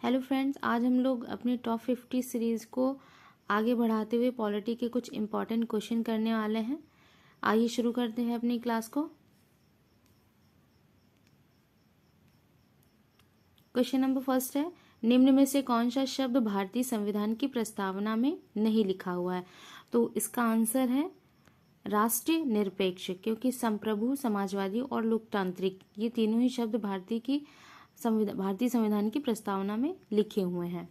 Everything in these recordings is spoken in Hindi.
हेलो फ्रेंड्स, आज हम लोग अपनी टॉप 50 सीरीज़ को आगे बढ़ाते हुए पॉलिटी के कुछ इम्पॉर्टेंट क्वेश्चन करने वाले हैं। आइए शुरू करते हैं अपनी क्लास को। क्वेश्चन नंबर फर्स्ट है, निम्न में से कौन सा शब्द भारतीय संविधान की प्रस्तावना में नहीं लिखा हुआ है? तो इसका आंसर है राष्ट्रीय निरपेक्ष, क्योंकि संप्रभु, समाजवादी और लोकतांत्रिक ये तीनों ही शब्द भारतीय संविधान की प्रस्तावना में लिखे हुए हैं।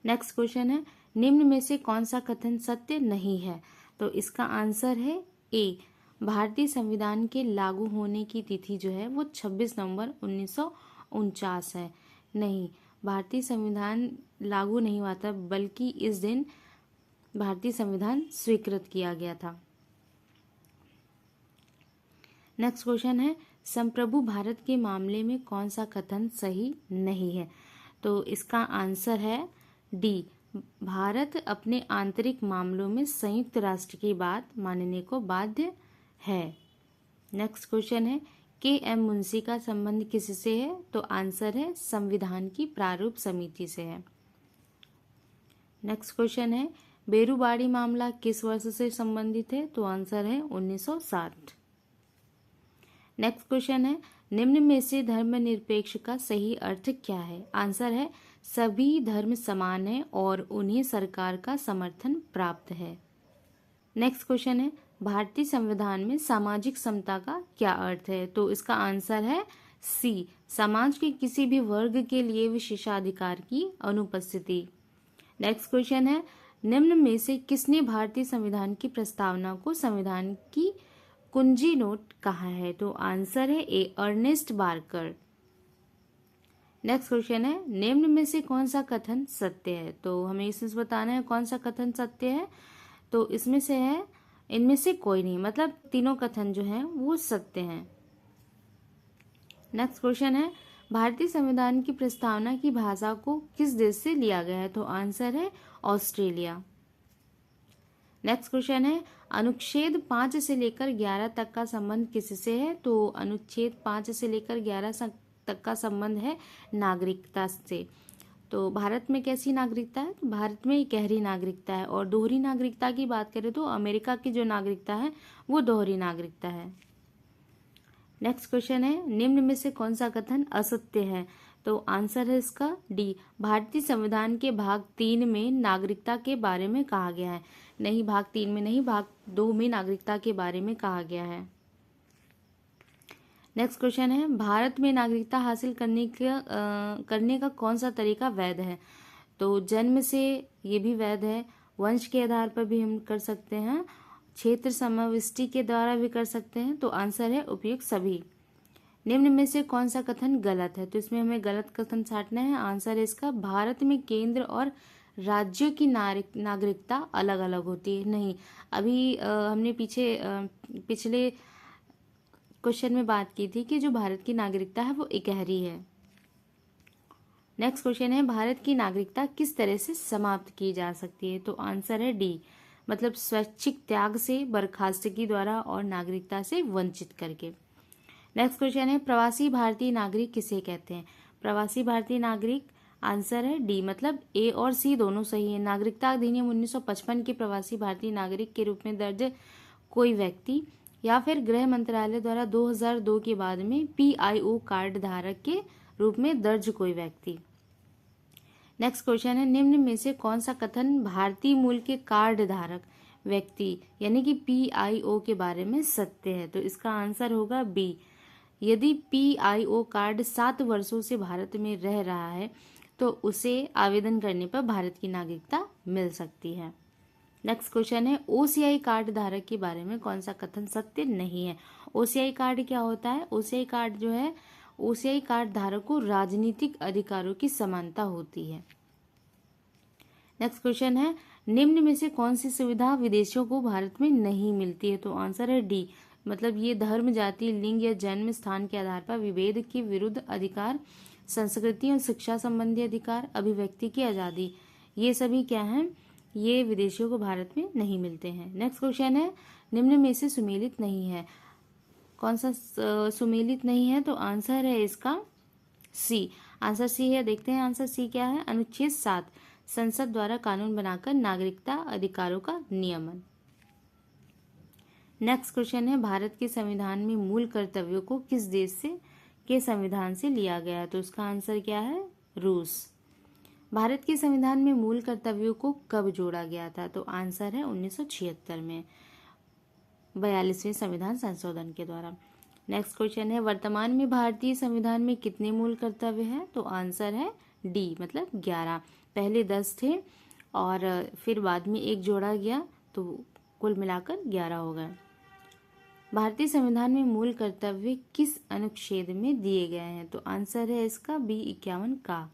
नेक्स्ट क्वेश्चन है, निम्न में से कौन सा कथन सत्य नहीं है? तो इसका आंसर है ए, भारतीय संविधान के लागू होने की तिथि जो है वो 26 नवंबर 1949 है। नहीं, भारतीय संविधान लागू नहीं हुआ था, बल्कि इस दिन भारतीय संविधान स्वीकृत किया गया था। नेक्स्ट क्वेश्चन है, संप्रभु भारत के मामले में कौन सा कथन सही नहीं है? तो इसका आंसर है डी, भारत अपने आंतरिक मामलों में संयुक्त राष्ट्र की बात मानने को बाध्य है। नेक्स्ट क्वेश्चन है, के एम मुंशी का संबंध किससे है? तो आंसर है संविधान की प्रारूप समिति से है। नेक्स्ट क्वेश्चन है, बेरुबाड़ी मामला किस वर्ष से संबंधित है? तो आंसर है 1960। नेक्स्ट क्वेश्चन है, निम्न में से धर्मनिरपेक्ष का सही अर्थ क्या है? आंसर है सभी धर्म समान है और उन्हें सरकार का समर्थन प्राप्त है। नेक्स्ट क्वेश्चन है, भारतीय संविधान में सामाजिक समता का क्या अर्थ है? तो इसका आंसर है सी, समाज के किसी भी वर्ग के लिए विशेषाधिकार की अनुपस्थिति। नेक्स्ट क्वेश्चन है, निम्न में से किसने भारतीय संविधान की प्रस्तावना को संविधान की कुंजी नोट कहा है? तो आंसर है ए, अर्नेस्ट बार्कर। नेक्स्ट क्वेश्चन है, निम्न में से कौन सा कथन सत्य है? तो हमें इसमें बताना है कौन सा कथन सत्य है। तो इसमें से है, इनमें से कोई नहीं, मतलब तीनों कथन जो हैं वो सत्य हैं। नेक्स्ट क्वेश्चन है, भारतीय संविधान की प्रस्तावना की भाषा को किस देश से लिया गया है? तो आंसर है ऑस्ट्रेलिया। नेक्स्ट क्वेश्चन है, अनुच्छेद 5 से लेकर 11 तक का संबंध किससे है? तो अनुच्छेद 5 से लेकर 11 तक का संबंध है नागरिकता से। तो भारत में कैसी नागरिकता है? तो भारत में गहरी नागरिकता है। और दोहरी नागरिकता की बात करें तो अमेरिका की जो नागरिकता है वो दोहरी नागरिकता है। नेक्स्ट क्वेश्चन है, निम्न में से कौन सा कथन असत्य है? तो आंसर है इसका डी, भारतीय संविधान के भाग 3 में नागरिकता के बारे में कहा गया है। नहीं, भाग 3 में नहीं, भाग 2 में नागरिकता के बारे में कहा गया है। नेक्स्ट क्वेश्चन है, भारत में नागरिकता हासिल करने का कौन सा तरीका वैध है? तो जन्म से ये भी वैध है, वंश के आधार पर भी हम कर सकते हैं, क्षेत्र समाविष्टि के द्वारा भी कर सकते हैं। तो आंसर है उपयुक्त सभी। निम्न में से कौन सा कथन गलत है? तो इसमें हमें गलत कथन छांटना है। आंसर है इसका, भारत में केंद्र और राज्यों की नागरिकता अलग अलग होती है। नहीं, अभी हमने पिछले क्वेश्चन में बात की थी कि जो भारत की नागरिकता है वो इकहरी है। नेक्स्ट क्वेश्चन है, भारत की नागरिकता किस तरह से समाप्त की जा सकती है? तो आंसर है डी, मतलब स्वैच्छिक त्याग से, बर्खास्तगी द्वारा और नागरिकता से वंचित करके। नेक्स्ट क्वेश्चन है, प्रवासी भारतीय नागरिक किसे कहते हैं? प्रवासी भारतीय नागरिक, आंसर है डी, मतलब ए और सी दोनों सही है। नागरिकता अधिनियम 1955 के प्रवासी भारतीय नागरिक के रूप में दर्ज कोई व्यक्ति या फिर गृह मंत्रालय द्वारा 2002 के बाद में PIO कार्ड धारक के रूप में दर्ज कोई व्यक्ति। नेक्स्ट क्वेश्चन है, निम्न में से कौन सा कथन भारतीय मूल के कार्ड धारक व्यक्ति यानी कि PIO के बारे में सत्य है? तो इसका आंसर होगा बी, यदि PIO कार्ड 7 वर्षों से भारत में रह रहा है तो उसे आवेदन करने पर भारत की नागरिकता मिल सकती है। नेक्स्ट क्वेश्चन है, OCI कार्ड धारक के बारे में कौन सा कथन सत्य नहीं है? OCI कार्ड क्या होता है? OCI कार्ड जो है, OCI कार्ड धारक को राजनीतिक अधिकारों की समानता होती है। नेक्स्ट क्वेश्चन है, निम्न में से कौन सी सुविधा विदेशियों को भारत में नहीं मिलती है? तो आंसर है डी, मतलब ये धर्म, जाति, लिंग या जन्म स्थान के आधार पर विभेद के विरुद्ध अधिकार, संस्कृति और शिक्षा संबंधी अधिकार, अभिव्यक्ति की आज़ादी, ये सभी क्या हैं? ये विदेशियों को भारत में नहीं मिलते हैं। नेक्स्ट क्वेश्चन है, निम्न में से सुमेलित नहीं है? कौन सा सुमेलित नहीं है? तो आंसर है इसका सी, आंसर सी है। देखते हैं आंसर सी क्या है। अनुच्छेद 7, संसद द्वारा कानून बनाकर नागरिकता अधिकारों का नियमन। नेक्स्ट क्वेश्चन है, भारत के संविधान में मूल कर्तव्यों को किस देश से के संविधान से लिया गया है? तो इसका आंसर क्या है? रूस। भारत के संविधान में मूल कर्तव्यों को कब जोड़ा गया था? तो आंसर है 1976 में, 42वें संविधान संशोधन के द्वारा। नेक्स्ट क्वेश्चन है, वर्तमान में भारतीय संविधान में कितने मूल कर्तव्य हैं? तो आंसर है डी, मतलब 11। पहले 10 थे और फिर बाद में एक जोड़ा गया, तो कुल मिलाकर 11 हो गए। भारतीय संविधान में मूल कर्तव्य किस अनुच्छेद में दिए गए हैं? तो आंसर है इसका बी, 51 का।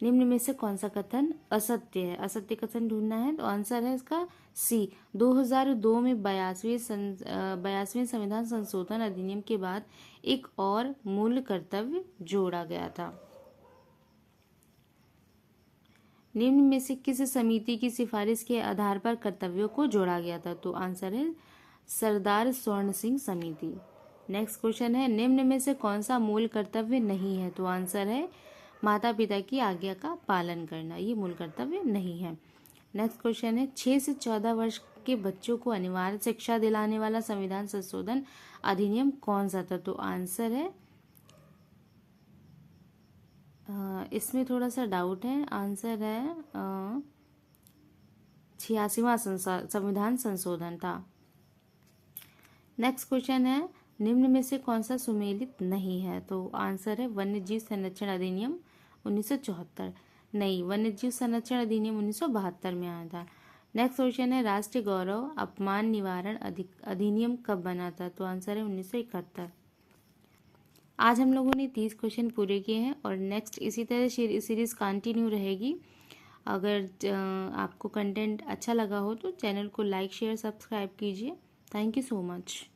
निम्न में से कौन सा कथन असत्य है? असत्य कथन ढूंढना है, तो आंसर है इसका सी। 2002 में 82वें संविधान संशोधन अधिनियम के बाद एक और मूल कर्तव्य जोड़ा गया था। निम्न में से किस समिति की सिफारिश के आधार पर कर्तव्यों को जोड़ा गया था? तो आंसर है सरदार स्वर्ण सिंह समिति। नेक्स्ट क्वेश्चन है, निम्न में से कौन सा मूल कर्तव्य नहीं है? तो आंसर है माता पिता की आज्ञा का पालन करना, ये मूल कर्तव्य नहीं है। नेक्स्ट क्वेश्चन है, 6 से 14 वर्ष के बच्चों को अनिवार्य शिक्षा दिलाने वाला संविधान संशोधन अधिनियम कौन सा था? तो आंसर है, इसमें थोड़ा सा डाउट है, आंसर है 86वां संविधान संशोधन था। नेक्स्ट क्वेश्चन है, निम्न में से कौन सा सुमेलित नहीं है? तो आंसर है वन्य जीव संरक्षण अधिनियम 1974। नहीं, वन्य जीव संरक्षण अधिनियम 1972 में आया था। नेक्स्ट क्वेश्चन है, राष्ट्रीय गौरव अपमान निवारण अधिनियम कब बना था? तो आंसर है 1971। आज हम लोगों ने 30 क्वेश्चन पूरे किए हैं और नेक्स्ट इसी तरह सीरीज कंटिन्यू रहेगी। अगर आपको कंटेंट अच्छा लगा हो तो चैनल को लाइक शेयर सब्सक्राइब कीजिए। Thank you so much.